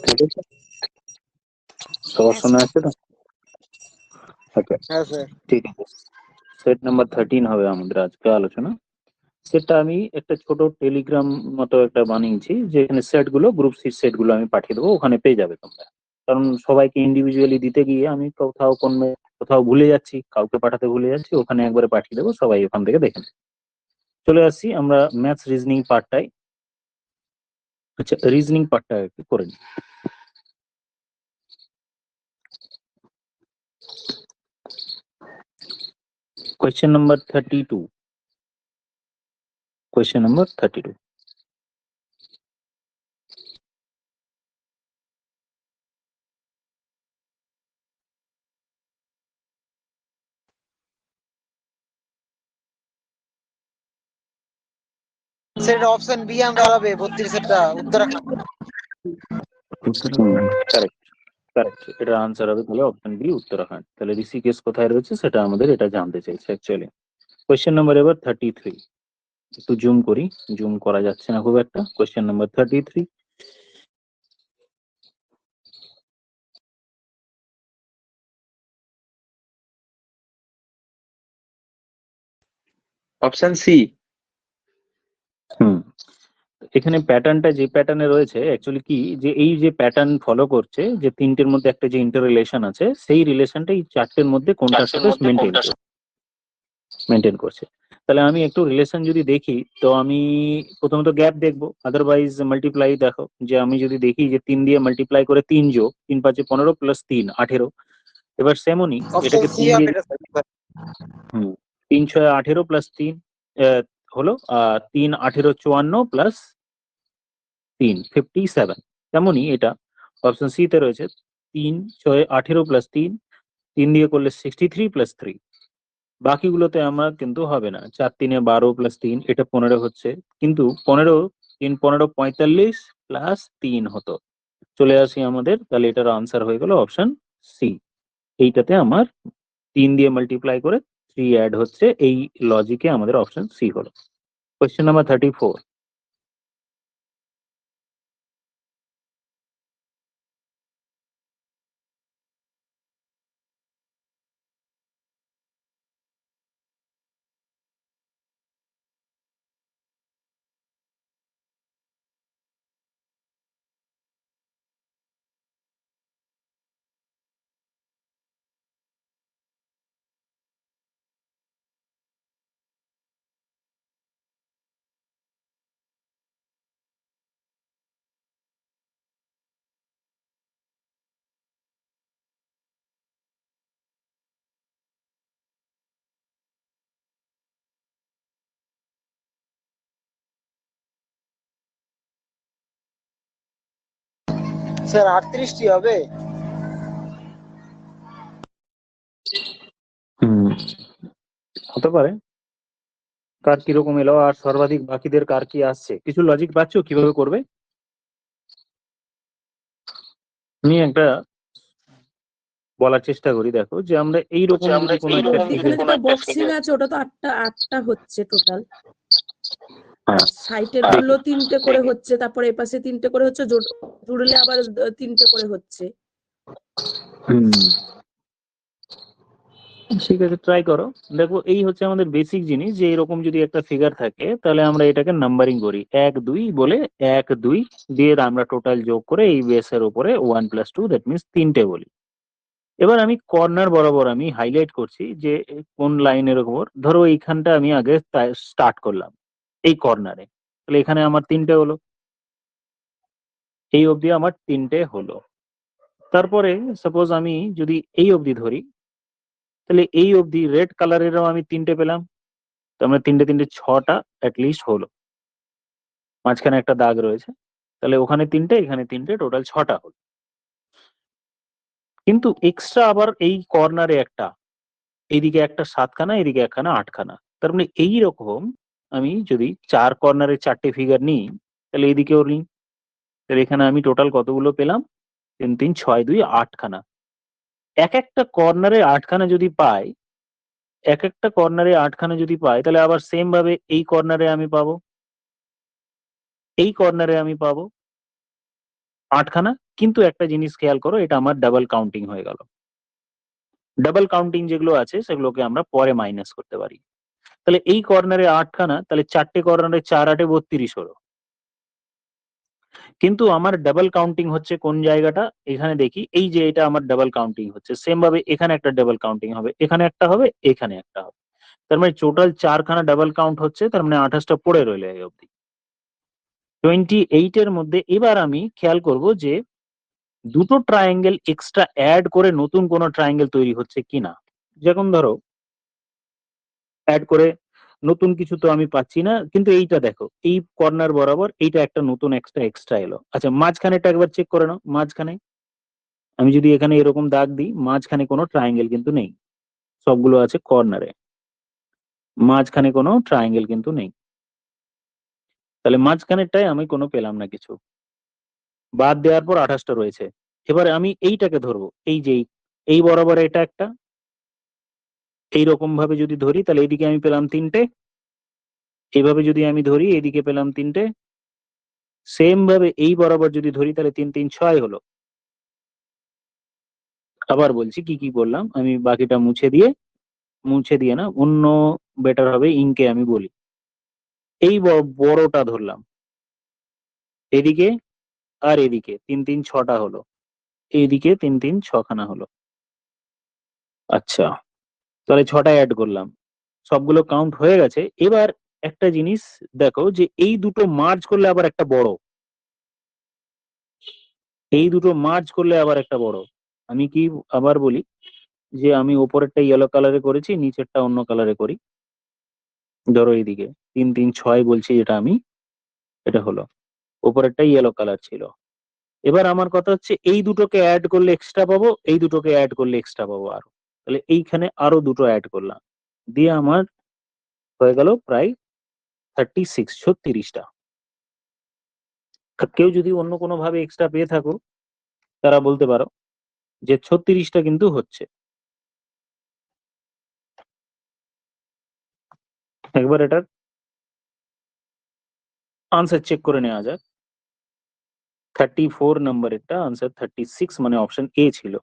ঠিক আছে, সবার শোনা আছে তো? ওকে, হ্যাঁ স্যার। ঠিক আছে। সেট নাম্বার 13 হবে আমাদের আজকে আলোচনা। সেটা আমি একটা ছোট টেলিগ্রাম মতো একটা বানিয়েছি, যেখানে সেট গুলো, গ্রুপ সি সেট গুলো আমি পাঠিয়ে দেবো, ওখানে পেয়ে যাবে তোমরা। কারণ সবাইকে ইন্ডিভিজুয়ালি দিতে গিয়ে আমি কোথাও ভুলে যাচ্ছি, কাউকে পাঠাতে ভুলে যাচ্ছি, ওখানে একবারে পাঠিয়ে দেবো, সবাই ওখান থেকে দেখে নেবে। চলে আসছি আমরা ম্যাথস রিজনিং পার্টটাই। আচ্ছা, রিজনিং পার্টটা একটু করে নিই। Question number 32. Question number 32. Sir option B আমরা হবে 32 উত্তরাখণ্ড। Correct, correct. এটার আনসার হবে তাহলে অপশন বি, উত্তরাখণ্ড। তাহলে ঋষিকেশ কোথায় রয়েছে সেটা আমাদের এটা জানতে চাইছে অ্যাকচুয়ালি। কোয়েশ্চেন নাম্বার এবার 33। একটু জুম করি, জুম করা যাচ্ছে না খুব একটা। Question number 33। Option C. এখানে প্যাটার্নটা যে প্যাটার্নে রয়েছে অ্যাকচুয়ালি কি, যে এই যে প্যাটার্ন ফলো করছে, যে তিনটের মধ্যে একটা যে ইন্টার রিলেশন আছে, সেই রিলেশনটা এই চারটের মধ্যে কোনটার সাথে মেনটেন করছে। তাহলে আমি একটু রিলেশন যদি দেখি, তো আমি প্রথমত গ্যাপ দেখবো, আদারওয়াইজ মাল্টিপ্লাই। দেখো যে আমি যদি দেখি যে 3 দিয়ে মাল্টিপ্লাই করে 3 যোগ 3 5 15 প্লাস 3 18। এবার সেমনই অপশন এটাকে সি 3 দিয়ে হবে এটা স্যার। 3 6 18 প্লাস 3 হলো 3 18 54 প্লাস 3 57। তেমনই এটা অপশন সি তে রয়েছে 3 6 18 প্লাস 3, 3 দিয়ে করলে 63 প্লাস 3। বাকিগুলোতে আমার কিন্তু হবে না। 4 3 12 প্লাস 3, এটা 15 হচ্ছে, কিন্তু 15 3 15 45 প্লাস 3 হতো। চলে আসি আমাদের, তাহলে এটার আনসার হয়ে গেল অপশন সি। এইটাতে আমার 3 দিয়ে মাল্টিপ্লাই করে 3 অ্যাড হচ্ছে, এই লজিকে আমাদের অপশন সি হলো। Question number 34। স্যার 38টি হবে। হতে পারে। কার কিরকম এলো আর সর্বাধিক বাকিদের কার কি আসছে, কিছু লজিক পাচ্ছ কিভাবে করবে? আমি একটা বলার চেষ্টা করি, দেখো যে আমরা এইরকম যদি কোনো একটা এখানে যেটা বক্সিং আছে ওটা তো আটটা হচ্ছে টোটাল। আর সাইটের গুলো 3টে করে হচ্ছে, তারপরে এপাশে 3টে করে হচ্ছে, জুড়লে আবার 3টে করে হচ্ছে। ঠিক আছে, ট্রাই করো। দেখো এই হচ্ছে আমাদের বেসিক জিনিস, যে এরকম যদি একটা ফিগার থাকে তাহলে আমরা এটাকে নাম্বারিং করি 1 2 বলে, 1 2 দিয়ে আমরা টোটাল যোগ করে এই বেসের উপরে 1 + 2, দ্যাট মিনস 3টে বলি। এবার আমি কর্নার বরাবর আমি হাইলাইট করছি যে কোন লাইনের উপর। ধরো এইখানটা আমি আগে স্টার্ট করলাম এই কর্নারে, তাহলে এখানে আমার 3টে হলো, এই অবধি আমার 3টে হলো। তারপরে সাপোজ আমি যদি এই অবধি ধরি, তাহলে এই অবধি রেড কালারেরও আমি 3টে পেলাম। তো আমরা 3টে 3টে 6টা অ্যাটলিস্ট হলো। মাঝখানে একটা দাগ রয়েছে, তাহলে ওখানে 3টে, এখানে 3টে, টোটাল 6টা হলো। কিন্তু এক্সট্রা আবার এই কর্নারে একটা, এইদিকে একটা 7খানা, এদিকে একখানা 8খানা। তার মানে এইরকম আমি যদি 4 কর্নারে 4টে ফিগার নিই, তাহলে এইদিকেও নিই, তাহলে এখানে আমি টোটাল কতগুলো পেলাম? 3 3 6 2 8খানা। এক একটা কর্নারে 8খানা যদি পাই, এক একটা কর্নারে 8খানা যদি পাই, তাহলে আবার সেম ভাবে এই কর্নারে আমি পাবো, এই কর্নারে আমি পাবো, 8খানা, কিন্তু একটা জিনিস খেয়াল করো, এটা আমার ডাবল কাউন্টিং হয়ে গেল। ডাবল কাউন্টিং যেগুলো আছে সেগুলোকে আমরা পরে মাইনাস করতে পারি। তাহলে এই কর্নারে 8খানা, তাহলে 4টে কর্নারে 4 8 32 হলো। কিন্তু আমার ডাবল কাউন্টিং হচ্ছে কোন জায়গাটা, এখানে দেখি, এই যে এটা আমার ডাবল কাউন্টিং হচ্ছে, সেম ভাবে এখানে একটা ডাবল কাউন্টিং হবে, এখানে একটা হবে, এখানে একটা হবে। তার মানে টোটাল 4খানা ডাবল কাউন্ট হচ্ছে, তার মানে 28টা পড়ে রইলো এই অবধি। 28 এর মধ্যে এবার আমি খেয়াল করব যে দুটো ট্রায়াঙ্গেল এক্সট্রা অ্যাড করে নতুন কোনো ট্রায়াঙ্গেল তৈরি হচ্ছে কিনা। যেমন ধরো অ্যাড করে নতুন কিছু তো আমি পাচ্ছি না, কিন্তু এইটা দেখো, এই কর্নার বরাবর এইটা একটা নতুন এক্সট্রা এলো। আচ্ছা, মাঝখানেটা একবার চেক করে নাও। মাঝখানে আমি যদি এখানে এরকম দাগ দিই, মাঝখানে কোনো ট্রায়াঙ্গেল কিন্তু নেই, সবগুলো আছে কর্নারে, মাঝখানে কোনো ট্রায়াঙ্গেল কিন্তু নেই। তাহলে মাঝখানেরটাই আমি কোনো পেলাম না কিছু, বাদ দেওয়ার পর 28টা রয়েছে। এবারে আমি এইটাকে ধরবো, এই যে এই বরাবর এটা একটা, এইরকম ভাবে যদি ধরি তাহলে এইদিকে আমি পেলাম 3টে, এইভাবে যদি আমি ধরি এইদিকে পেলাম 3টে, সেম ভাবে এই বরাবর যদি ধরি তাহলে 3 3 6 হলো। আবার বলছি কি কি বললাম, আমি বাকিটা মুছে দিয়ে না, অন্য বেটার হবে ইংকে আমি বলি। এই বড়টা ধরলাম, এদিকে আর এদিকে 3 3 6টা হলো, এইদিকে 3 3 6খানা হলো। আচ্ছা, তাহলে 6টা অ্যাড করলাম, সবগুলো কাউন্ট হয়ে গেছে। এবার একটা জিনিস দেখো, যে এই দুটো মার্জ করলে আবার একটা বড়, এই দুটো মার্জ করলে আবার একটা বড়। আমি কি আবার বলি, যে আমি ওপরেরটা ইয়েলো কালারে করেছি, নিচেরটা অন্য কালারে করি। ধরো এইদিকে 3 3 6 বলছি, যেটা আমি, এটা হলো, ওপরেরটা ইয়েলো কালার ছিল। এবার আমার কথা হচ্ছে এই দুটোকে অ্যাড করলে এক্সট্রা পাবো, এই দুটোকে অ্যাড করলে এক্সট্রা পাবো আরো। তাহলে এইখানে আরো দুটো অ্যাড করলাম, দিয়ে আমার হয়ে গেল প্রায় 36, 36টা। কেউ যদি অন্য কোনো ভাবে এক্সট্রা পেয়ে থাকো, তারা বলতে পারো যে 36টা কিন্তু হচ্ছে। একবার এটার আনসার চেক করে নেওয়া যাক। 34 নম্বরেরটা আনসার 36, মানে অপশন এ ছিল,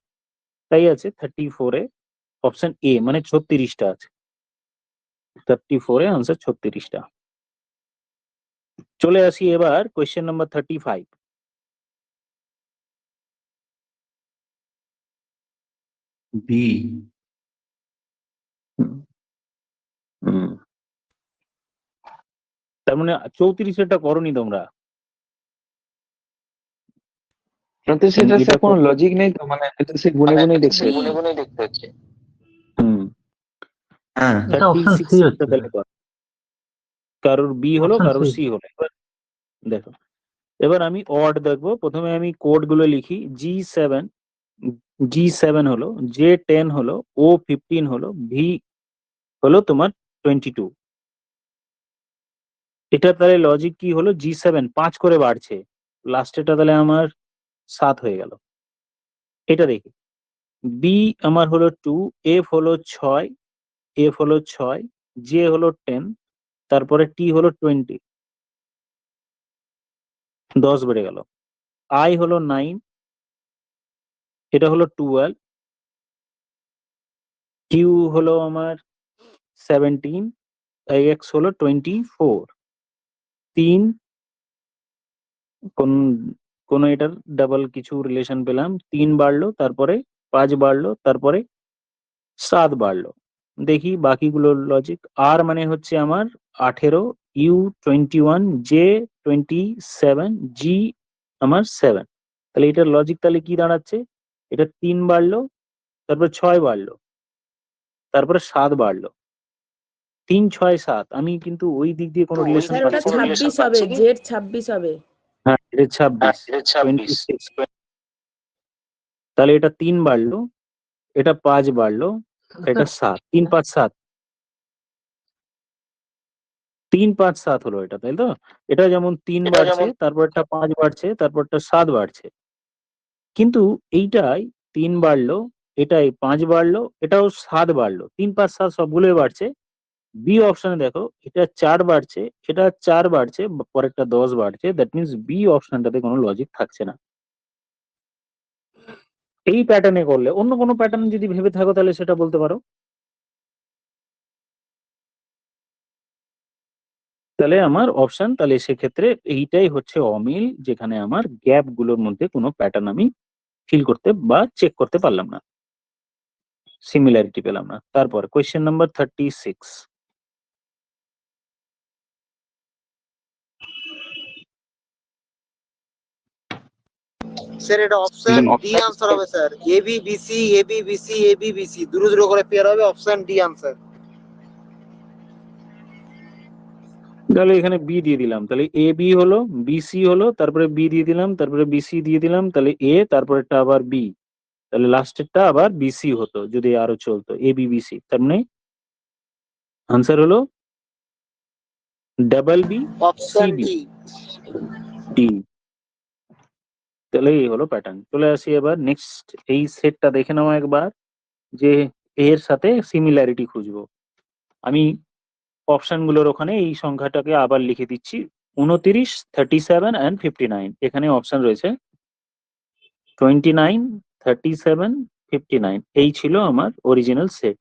তাই আছে 34 এ অপশন এ, মানে 36টা আছে। 34 এ আনসার 36টা। চলে আসি এবার কোয়েশ্চেন নাম্বার 35। বি। তার মানে 34টা করনি তোমরা? কিন্তু সেটা এটা স্যার কোনো লজিক নেই তো, মানে এটা সে গুনে গুনেই দেখতে B। হচ্ছে। হুম, হ্যাঁ, এটা অপশন 36 সি টা হচ্ছে তাহলে কর। কারোর বি হলো, অপশন কারোর সি। সি হলো। এবার দেখো, এবার আমি অড দেখবো। প্রথমে আমি কোড গুলো লিখি। G7 হলো, J10 হলো, O15 হলো, ভি হলো তোমার 22। এটা তাহলে লজিক কি হলো, G7 5 করে বাড়ছে, লাস্টেটা তাহলে আমার 7 হয়ে গেল। এটা দেখি, বি আমার হলো 2, এফ হলো 6, জে হলো 10, তারপরে টি হলো 20, 10 বেড়ে গেল। আই হলো 9, এটা হলো 12, কিউ হলো আমার 17, এক্স হলো 24। 3 কোন কোন এটার ডাবল কিছু রিলেশন পেলাম, 3 বাড়লো, তারপরে 5 বাড়লো, তারপরে 7 বাড়লো। দেখি বাকিগুলোর লজিক। আর মানে হচ্ছে আমার 18, ইউ 21, জে 27, জি আমার 7। তাহলে এটার লজিক তাহলে কি দাঁড়াচ্ছে, এটা 3 বাড়লো, তারপর 6 বাড়লো, তারপরে 7 বাড়লো। 3 6 7, আমি কিন্তু ওই দিক দিয়ে কোনো রিলেশন স্যার ওটা পাচ্ছি না। 26 হবে, জেড 26 হবে। হ্যাঁ, এটা 26, 26। তাহলে এটা 3 বাড়লো, এটা 5 বাড়লো, এটা 7, 3 5 7, 3 5 7 হলো এটা, তাই তো? এটা যেমন 3 বাড়ছে, তারপরটা 5 বাড়ছে, তারপরটা 7 বাড়ছে। কিন্তু এইটাই 3 বাড়লো, এটাই 5 বাড়লো, এটাও 7 বাড়লো, 3 5 7 সবগুলোই বাড়ছে। বি অপশনে দেখো, এটা 4 বাড়ছে, এটা 4 বাড়ছে, পরেরটা 10 বাড়ছে। দ্যাট মিনস বি অপশনটাতে কোনো লজিক থাকছে না। এই প্যাটার্নে করলে অন্য কোনো প্যাটার্ন যদি ভেবে থাকো তাহলে সেটা বলতে পারো। তাহলে আমার অপশন, তাহলে সেক্ষেত্রে এইটাই হচ্ছে অমিল, যেখানে আমার গ্যাপ গুলোর মধ্যে কোনো প্যাটার্ন আমি ফিল করতে বা চেক করতে পারলাম না, সিমিলারিটি পেলাম না। তারপর কোয়েশ্চেন নাম্বার 36। স্যার এটা অপশন ডি আনসার হবে sir. A B B C A B B C A B B C দুটো দুটো করে পেয়ার হবে, অপশন ডি আনসার। তাহলে এখানে বি দিয়ে দিলাম, তাহলে এ বি হলো, বি সি হলো, তারপরে বি দিয়ে দিলাম, তারপরে বি সি দিয়ে দিলাম, তাহলে এ, তারপরেরটা আবার বি, তাহলে লাস্টেরটা আবার বিসি হতো যদি আরো চলতো এ বি বি সি। তার মানে আনসার হলো double B option C B D. D. তাহলে এই হলো প্যাটার্ন। চলে আসি এবার নেক্সট, এই সেটটা দেখে নাও একবার, যে এর সাথে সিমিলারিটি খুঁজবো। আমি অপশন গুলোর ওখানে এই সংখ্যাটাকে আবার লিখে দিচ্ছি, 29, 37 and 59। এখানে অপশন রয়েছে 29, 37, 59। এই ছিল আমার অরিজিনাল সেট।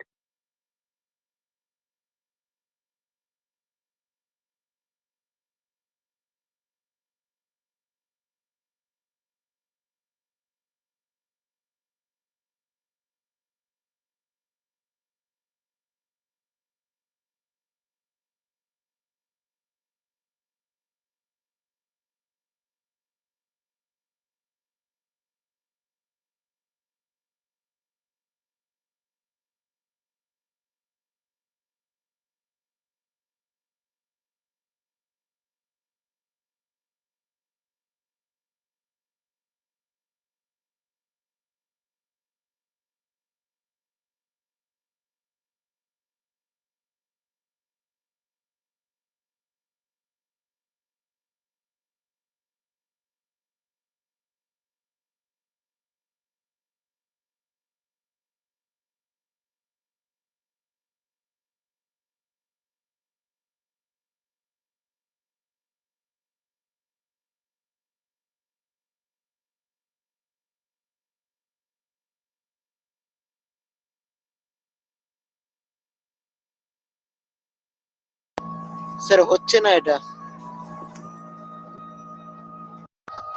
স্যার হচ্ছে না এটা।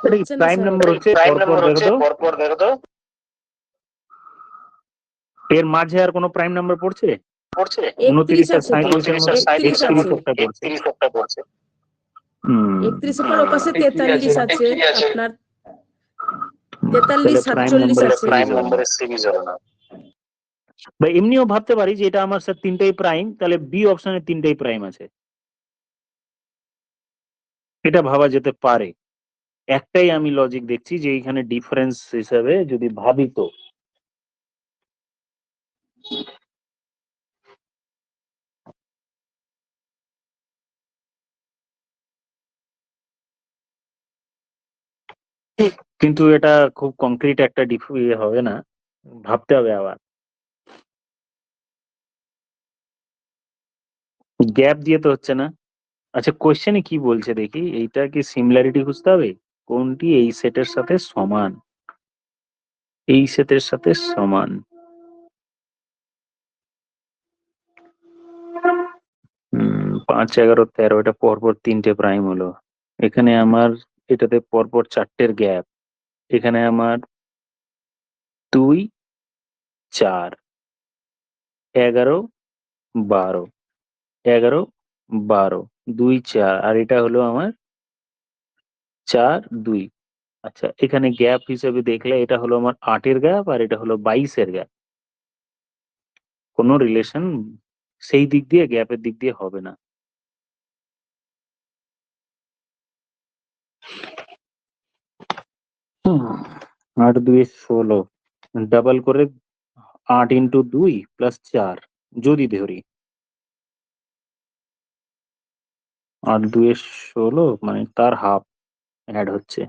এটা কি হচ্ছে না প্রাইম স্যার। নাম্বার হচ্ছে? পরপর দেখো তো, এর মাঝে আর কোনো প্রাইম নাম্বার পড়ছে? 29 আর 37 এর মধ্যে 31 আছে। 31 একটা পড়ছে। হুম, 31 এর পর ওপাশে 43 আছে, আপনার 43, তাহলে প্রাইম 47 নাম্বারের আছে। প্রাইম নাম্বারের সিরিজ হবে না। বা এমনিও ভাবতে পারি যে এটা আমার স্যার তিনটাই প্রাইম, তাহলে বি অপশনে তিনটাই প্রাইম আছে, এটা ভাবা যেতে পারে। একটাই আমি লজিক দেখছি যে এইখানে ডিফারেন্স হিসাবে যদি ভাবি তো কিন্তু এটা খুব কংক্রিট একটা ইয়ে হবে না, ভাবতে হবে আবার। গ্যাপ দিয়ে তো হচ্ছে না। আচ্ছা কোশ্চেনে কি বলছে দেখি, এইটা কি সিমিলারিটি খুঁজতে হবে, কোনটি এই সেটের সাথে সমান, এই সেটের সাথে সমান। 5, 11, 13 এটা পরপর তিনটে প্রাইম হলো, এখানে আমার এটাতে পরপর চারটের গ্যাপ, এখানে আমার 2, 4, 11, 12, 11, 12, 2, 4, আর এটা হলো আমার 4, 2। আচ্ছা এখানে গ্যাপ হিসেবে দেখলে এটা হলো আমার 8-এর গ্যাপ আর এটা হলো 22-এর গ্যাপ, কোনো রিলেশন সেই দিক দিয়ে গ্যাপের দিক দিয়ে হবে না। 8, 2, 16, ডাবল করে 8 ইন্টু 2 প্লাস 4 যদি ধরি, 8, 2, 16 মানে তার হাফ অ্যাড হচ্ছে,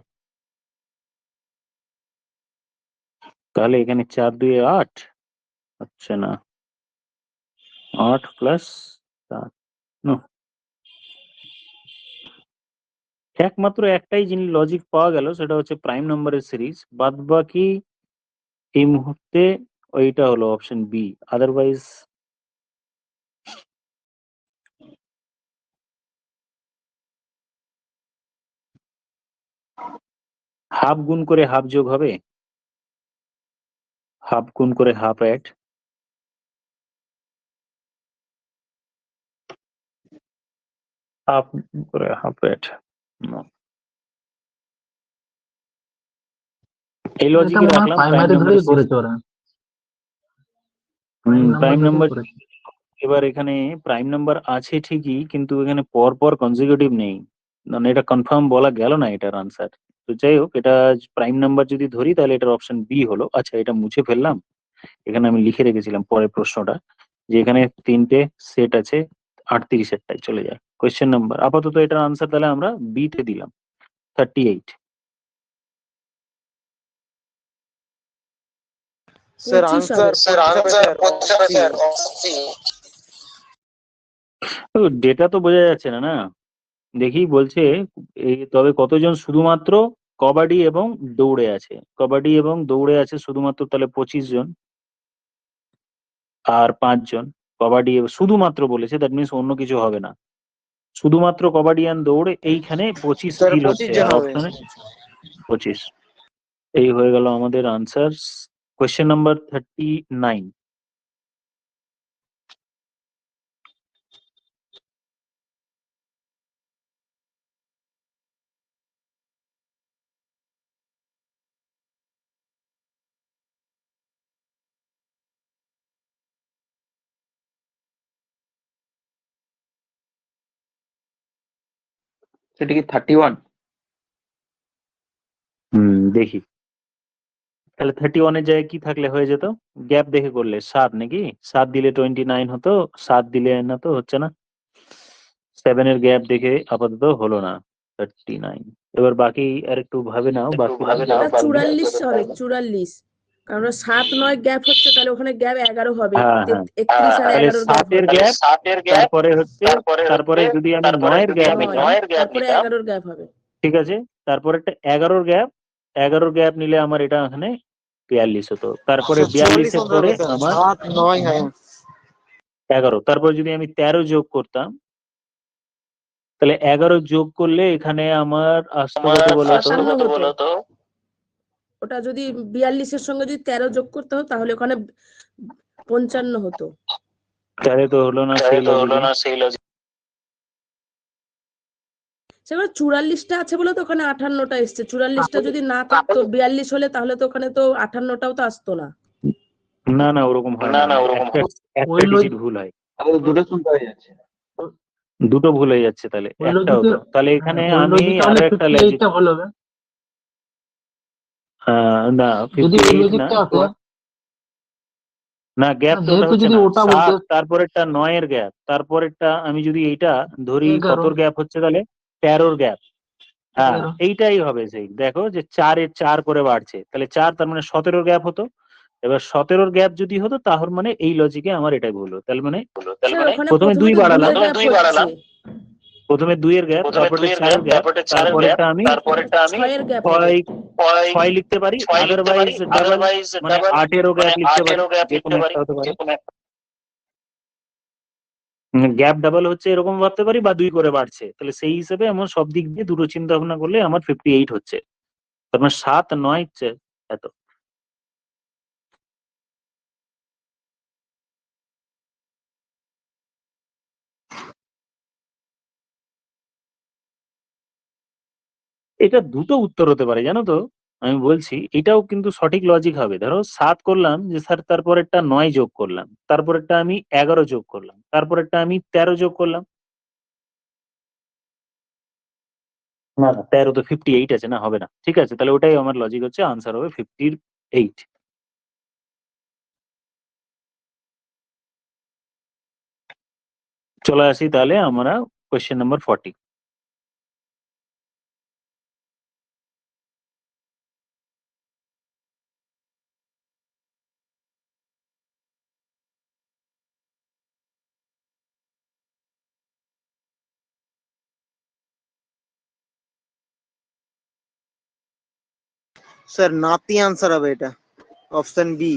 তাহলে এখানে 4, 2, 8 হচ্ছে না, 8 প্লাস 7। একমাত্র একটাই জিনিস লজিক পাওয়া গেল, সেটা হচ্ছে প্রাইম নাম্বারের সিরিজ, বাদ বাকি এই মুহূর্তে ওইটা হলো অপশন বি, আদারওয়াইজ হাফ গুণ করে হাফ যোগ হবে, হাফ গুণ করে হাফ অ্যাড, হাফ করে হাফ অ্যাড। এই এটা লজিকে মনে হয় রাখলাম প্রাইম প্রাইমারি নাম্বার ধরেই করেছে ওরা। প্রাইম ধরেই নাম্বার। করেছে। এবার এখানে প্রাইম নাম্বার আছে ঠিকই, কিন্তু এখানে পর পর কনজিকিউটিভ নেই, মানে এটা কনফার্ম বলা গেল না এটার আনসার। তো যাই হোক, এটা প্রাইম নাম্বার যদি ধরি তাহলে এটার অপশন বি হলো। আচ্ছা, এটা মুছে ফেললাম, এখানে আমি লিখে রেখেছিলাম পরের প্রশ্নটা, যে এখানে তিনটে সেট আছে, 38-এরটাই চলে যায়। কোয়েশ্চেন নাম্বার, আপাতত এটার আনসার তাহলে আমরা বি তে দিলাম, 38। স্যার 25 আনসার হবে। স্যার আনসার 25 ডেটা তো বোঝা যাচ্ছে না, না দেখি বলছে এই, তবে কতজন শুধুমাত্র কবাডি এবং দৌড়ে আছে, কবাডি এবং দৌড়ে আছে শুধুমাত্র, তাহলে 25 জন, আর 5 জন কবাডি শুধুমাত্র বলেছে, দ্যাট মিনস অন্য কিছু হবে না, শুধুমাত্র কবাডি অ্যান্ড দৌড়, এইখানে 25 স্যার স্থির 25 হচ্ছে, জন আর হবে। অপশনে 25। এই হয়ে গেল আমাদের আনসার। Question number 39। সেটা কি 31? দেখি তাহলে 31-এর জায়গায় কি থাকলে হয়ে যেত, গ্যাপ দেখে করলে 7 নাকি, 7 দিলে 29 হতো, 7 দিলে না তো হচ্ছে না, 7 এর গ্যাপ দেখে আপাতত হলো না 39। এবার বাকি আর একটু ভাবে নাও, বাকি এটা 44 হবে, 44, কারণ 7 9 গ্যাপ হচ্ছে, তাহলে ওখানে গ্যাপ 11 হবে। হ্যাঁ হ্যাঁ, 31 আর তাহলে 11 গ্যাপ 7-এর হবে। গ্যাপ, তারপরে হচ্ছে, তারপরে যদি আমি 9-এর গ্যাপ নিতাম, তারপরে 11 গ্যাপ হবে। ঠিক আছে, তারপরে একটা 11-র গ্যাপ, 11-র গ্যাপ নিলে আমার এটা এখানে 42 হতো, তারপরে 42-এর পরে আমার 7 9 হ্যাঁ 11, তারপরে যদি আমি 13 যোগ করতাম, তাহলে 11 যোগ করলে এখানে আমার আসতো কত বলতো, 57 হতো। ওটা যদি 42 এর সঙ্গে যদি 13 যোগ করতে হতো তাহলে ওখানে 55 হতো। তাহলে তো হলো না সেই লজিকে। সেবার 44টা আছে বলে তো ওখানে 58টা এসছে। 44টা যদি না থাকতো 42 হলে তাহলে তো ওখানে তো 58টাও তো আসতো না। না না, ওরকম হয় না, একটা ওই ডিজিট ভুল হয়, তাহলে দুটো শুনতে হয়ে যাচ্ছে। দুটো ভুল হয়ে যাচ্ছে, তাহলে ওই একটা লজিকে, হতো, তাহলে এখানে ওই আমি লজিকে আরো হলে একটা লজিক, 58টা ভালো হবে। না যদি ওই 58 না, লজিকটা আসে, না গ্যাপ তো ওটা যেহেতু হচ্ছে যদি না, ওটা 7, বলতে তারপরেরটা 9-এর গ্যাপ, তারপরেরটা আমি যদি এইটা ধরি 11, কতর গ্যাপ হচ্ছে, তাহলে 13-র গ্যাপ, হ্যাঁ 13, এইটাই হবে, সেই দেখো যে 4-এর 4 করে বাড়ছে, তাহলে 4 তার মানে 17-র গ্যাপ হতো। এবার 17-র গ্যাপ যদি হতো তাহলে মানে এই লজিকে আমার এটাই ভুল হতো, তাহলে মানে স্যার ওখানে প্রথমে 2 তো বাড়ালাম, দুইয়ের গ্যাপ হচ্ছে। প্রথমে 2-এর গ্যাপ, তারপরে 4-এর গ্যাপ, তারপরেরটা আমি 6-এর গ্যাপ হবে। 6 লিখতে পারি, আদারওয়াইজ ডাবল, মানে 8-এরও গ্যাপ লিখতে পারি, যে কোনো একটা হতে পারে, গ্যাপ ডাবল হচ্ছে এরকম ভাবতে পারি, বা 2 করে বাড়ছে, তাহলে সেই হিসেবে আমার সব দিক দিয়ে দুটো চিন্তা ভাবনা করলে আমার 58 হচ্ছে, তার মানে 7 9 এত। এটা দুটো উত্তর হতে পারে জানো তো, আমি বলছি এটাও কিন্তু সঠিক লজিক হবে। ধরো 7 করলাম, যে স্যার তারপরেরটা 9 যোগ করলাম, তারপরেরটা আমি 11 যোগ করলাম, তারপরেরটা আমি 13 যোগ করলাম, না না 13 তো 58 আছে না, হবে না, ঠিক আছে, তাহলে ওটাই আমার লজিক হচ্ছে, আনসার হবে 58। চলে আসি তাহলে আমরা কোয়েশ্চেন নাম্বার 40। স্যার নাতি আনসার হবে এটা। Option B.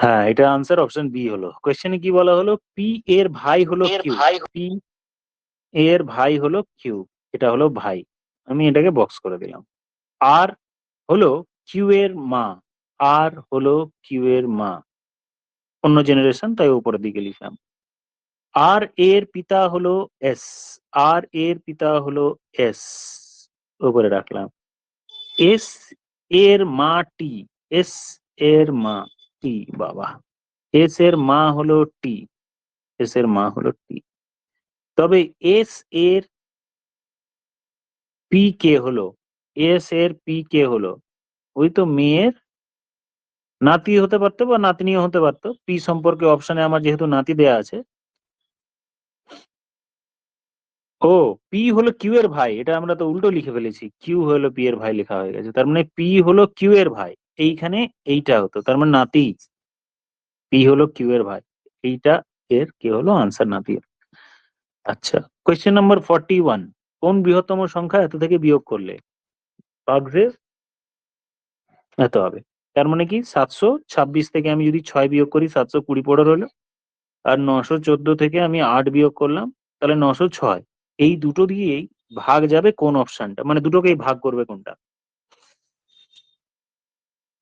হ্যাঁ, এটা আনসার অপশন বি হলো। কোয়েশ্চেনে কি বলা হলো, পি এর ভাই হলো কিউ। পি এর ভাই হলো কিউ, এটা হলো ভাই, আমি এটাকে বক্স করে দিলাম। আর হলো কিউ এর মা, আর হলো কিউ এর মা, অন্য জেনারেশন তাই উপরের দিকে লিখলাম। আর এর পিতা হলো এস, আর এর পিতা হলো এস, উপরে রাখলাম। এস এর মা টি, এস এর মা টি, বাবা, এস এর মা হলো টি, এস এর মা হলো টি। তবে এস এর পি কে হলো, এস এর পি কে হলো, ওই তো মেয়ের নাতি হতে পারতো বা নাতনিও হতে পারতো। পি সম্পর্কে অপশনে আমার যেহেতু নাতি দেয়া আছে। ও, পি হলো কিউ এর ভাই, এটা আমরা তো উল্টো লিখে ফেলেছি, কিউ হলো পি এর ভাই লেখা হয়ে গেছে, তার মানে পি হলো কিউ এর ভাই। এইখানে এইটা হতো, তার মানে নাতি, পি হলো কিউ এর ভাই, এইটা এর কি হলো আনসার, নাতি। আচ্ছা, কোয়েশ্চেন নাম্বার 41, কোন বৃহত্তম সংখ্যা এত থেকে বিয়োগ করলে পাবে এত হবে। তার মানে কি 726 থেকে আমি যদি 6 বিয়োগ করি 720 পড়ে রইলো। আর 914 থেকে আমি 8 বিয়োগ করলাম, তাহলে 906। এই দুটো দিয়েই ভাগ যাবে কোন অপশনটা, মানে দুটোকেই ভাগ করবে কোনটা।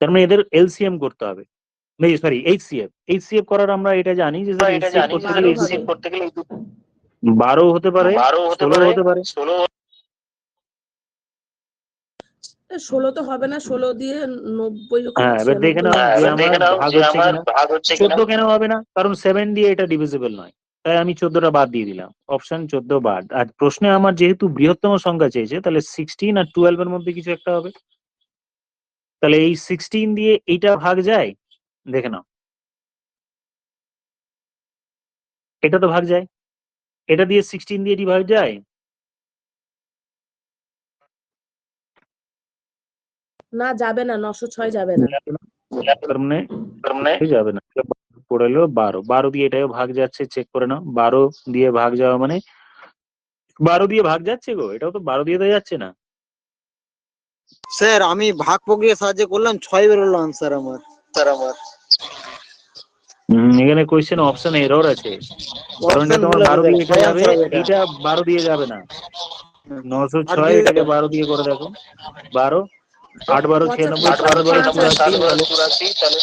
তার মানে এদের এলসিএম করতে হবে, সরি এইচসিএফ। এইচসিএফ করার আমরা এটা জানি যে স্যার এইচসিএফ করতে গেলে এই দুটো 12 হতে পারে, 16 হতে পারে। 16 তো হবে না, 16 দিয়ে 90 হ্যাঁ, এবার দেখে নাও যে আমার ভাগ হচ্ছে কিনা। 14 কেন হবে না, কারণ 7 দিয়ে এটা ডিভিজিবল নয়, তাই আমি 14টা বাদ দিয়ে দিলাম, অপশন 14 বাদ। আর প্রশ্নে আমার যেহেতু বৃহত্তম সংখ্যা চেয়েছে, তাহলে 16 আর 12 এর মধ্যে কিছু একটা হবে। তাহলে এই 16 দিয়ে এইটা ভাগ যায়, দেখে নাও, এটা তো ভাগ যায়, এটা দিয়ে 16 দিয়ে এটি ভাগ যায়। না, যাবে না, 906 যাবে না। তার মানে কিছুই যাবে না, পড়ে এলো 12, 12 দিয়ে এটাও ভাগ যাচ্ছে, চেক করে নাও। 12 দিয়ে ভাগ যাওয়া মানে 12 দিয়ে ভাগ যাচ্ছে গো, এটাও তো 12 দিয়ে তো যাচ্ছে না। স্যার আমি ভাগ প্রক্রিয়া সাহায্যে করলাম, 6 বেরোলো আনসার আমার। এখানে কোয়েশ্চেন অপশন এরর আছে, কারণ এটা অপশন তোমার ভুল আছে 12 স্যার, দিয়ে এটা 6 যাবে, আনসার হবে এটা। এটা 12 দিয়ে যাবে না। আর 906 দিয়ে এটাকে 12 দিয়ে করে দেখো, 12, 8 12 WhatsApp 96, 7 12 লেখা আছে। 84, তাহলে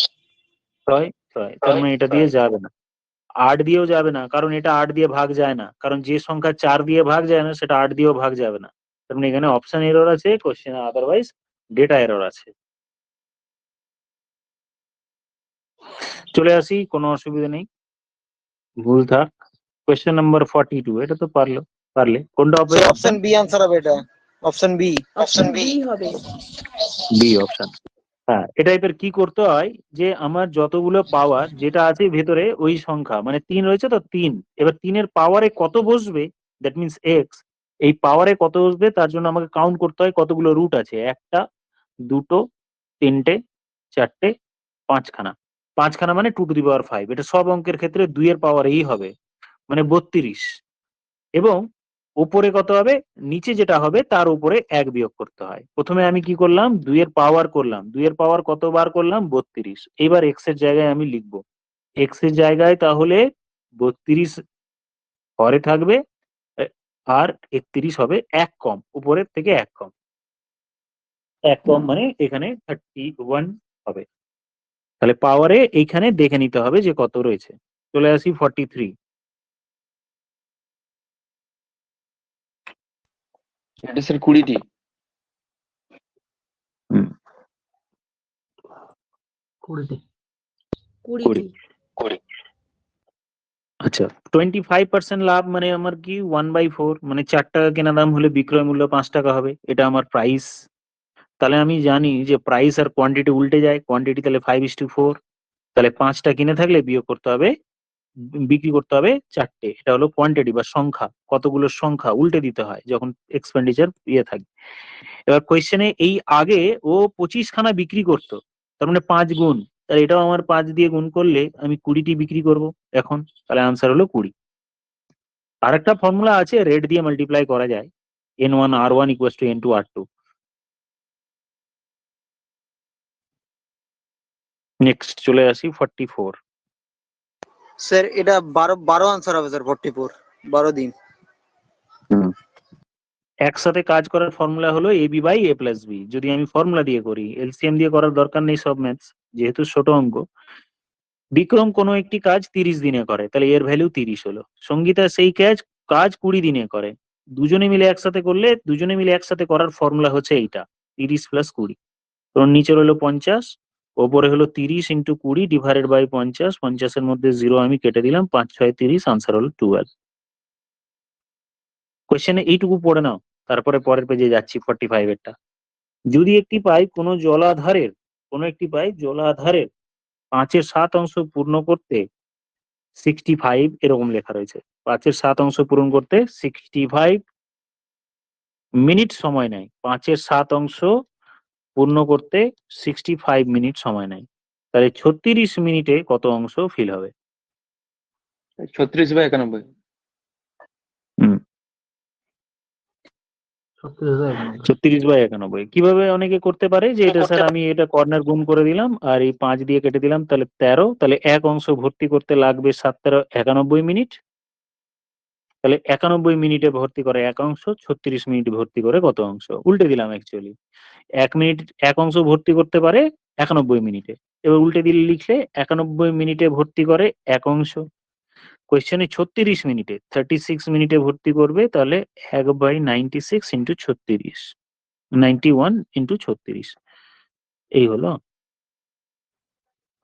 6 6, তার মানে এটা দিয়ে যাবে না। 8 দিয়েও যাবে না, কারণ এটা 8 দিয়ে ভাগ যায় না, কারণ যে সংখ্যা 4 দিয়ে ভাগ যায় না সেটা 8 দিয়েও ভাগ যাবে না। তার মানে এখানে অপশন এরর আছে, কোশ্চেন আদারওয়াইজ ডেটা এরর আছে। চলে আসি, কোনো অসুবিধা নেই, ভুল থাক। কোয়েশ্চেন নাম্বার 42, এটা তো পারলে কোনটা sir option, option B answer হবে এটা, অপশন বি। অপশন বি হবে। B option. হ্যাঁ, এটা এবার কি করতে হয়, যে আমার যতগুলো পাওয়ার যেটা আছে ভেতরে ওই সংখ্যা, মানে 3 রয়েছে তো 3, এবার 3-এর পাওয়ারে কত বসবে, দ্যাট মিনস এক্স, এই পাওয়ারে কত বসবে তার জন্য আমাকে কাউন্ট করতে হয় কতগুলো রুট আছে, 1টা 2টো 3টে 4টে 5খানা। 5খানা মানে 2^5, এটা সব অঙ্কের ক্ষেত্রে 2-এর পাওয়ারেই হবে, মানে 32। এবং উপরে কত হবে, নিচে যেটা হবে তার উপরে 1 বিয়োগ করতে হয়। প্রথমে আমি কি করলাম, 2-এর পাওয়ার করলাম, 2-এর পাওয়ার কতবার করলাম, 32। এবার এক্স এর জায়গায় আমি লিখবো, এক্স এর জায়গায় তাহলে 32 ঘরে থাকবে, আর 31 হবে 1 কম, উপরের থেকে 1 কম, 1 কম মানে এখানে 31 হবে। তাহলে পাওয়ারে এইখানে দেখে নিতে হবে যে কত রয়েছে। চলে আসি 43। এটা স্যার 20টি। হুম, 20টি। আচ্ছা, 25% লাভ মানে আমার কি 1/4, মানে 4 টাকা কেনা দাম হলে বিক্রয় মূল্য 5 টাকা হবে, এটা আমার প্রাইস। তাহলে আমি জানি যে প্রাইস আর কোয়ান্টিটি উল্টে যায়, কোয়ান্টিটি তাহলে 5:4, তাহলে 5টা কিনে থাকলে বিয়োগ করতে হবে, বিক্রি করতে হবে 4টে, এটা হলো কোয়ান্টিটি বা সংখ্যা, কতগুলো সংখ্যা উল্টে দিতে হয় যখন এক্সপেন্ডিচার ইয়ে থাকে। এবার কোয়েশ্চেনে এই আগে ও 25খানা বিক্রি করতো, তার মানে 5 গুণ, তাহলে এটাও আমার 5 দিয়ে গুণ করলে আমি 20টি বিক্রি করব এখন, তাহলে আনসার হলো 20। আরেকটা ফর্মুলা আছে, রেট দিয়ে মাল্টিপ্লাই করা যায়, n1 r1 = n2 r2। Next চলে আসি 44। স্যার এটা 12 আনসার হবে স্যার, 44 12 দিন। একসাথে কাজ করার ফর্মুলা হলো A B by A plus B. যদি আমি ফর্মুলা দিয়ে করি, এলসিএম দিয়ে করার দরকার নেই সব ম্যাথস, যেহেতু ছোট অঙ্ক। বিক্রম কোনো একটি কাজ 30 দিনে করে, তাহলে এর ভ্যালু 30 হলো। সঙ্গীতা সেই কাজ 20 দিনে করে। দুজনে মিলে একসাথে করার ফর্মুলা হচ্ছে এইটা, 30 প্লাস 20। তো নিচে হলো 50, ওপরে হলো 30 ইন্টু 20 ডিভাইডেড বাই 50। 50-এর মধ্যে 0 আমি কেটে দিলাম, 5 6 30, আনসার হলো 12। কোয়েশ্চেনে এইটুকু পড়ে নাও, তারপরে পরের পেজে যাচ্ছি 45 এরটা। যদি একটি পাই কোনো একটি পাই জলাধারের 5-এর 7 অংশ পূর্ণ করতে 65, এরকম লেখা রয়েছে। 5-এর 7 অংশ পূরণ করতে 65 মিনিট সময় নেয়। 5-এর 7 অংশ পূর্ণ করতে 65 মিনিট সময় নেয়। তাহলে 36 মিনিটে কত অংশ ফিল হবে? 36/91। 36/91। কিভাবে অনেকে করতে পারে যে এটা স্যার আমি এটা কর্নার গুণ করে দিলাম আর এই 5 দিয়ে কেটে দিলাম, তাহলে 13। তাহলে এক অংশ ভর্তি করতে লাগবে 7 13 91 মিনিট। তাহলে 91 মিনিটে ভর্তি করে এক অংশ, 36 মিনিট ভর্তি করে কত অংশ? উল্টে দিলাম অ্যাকচুয়ালি। এক অংশ ভর্তি করতে পারে 91 মিনিটে, এবার উল্টে দিলে লিখলে 91 মিনিটে ভর্তি করে এক অংশ। কোয়েশ্চেনে 36 মিনিটে 36 মিনিটে ভর্তি করবে, তাহলে 1/96 ইন্টু 36, 91 ইন্টু 36, এই হলো।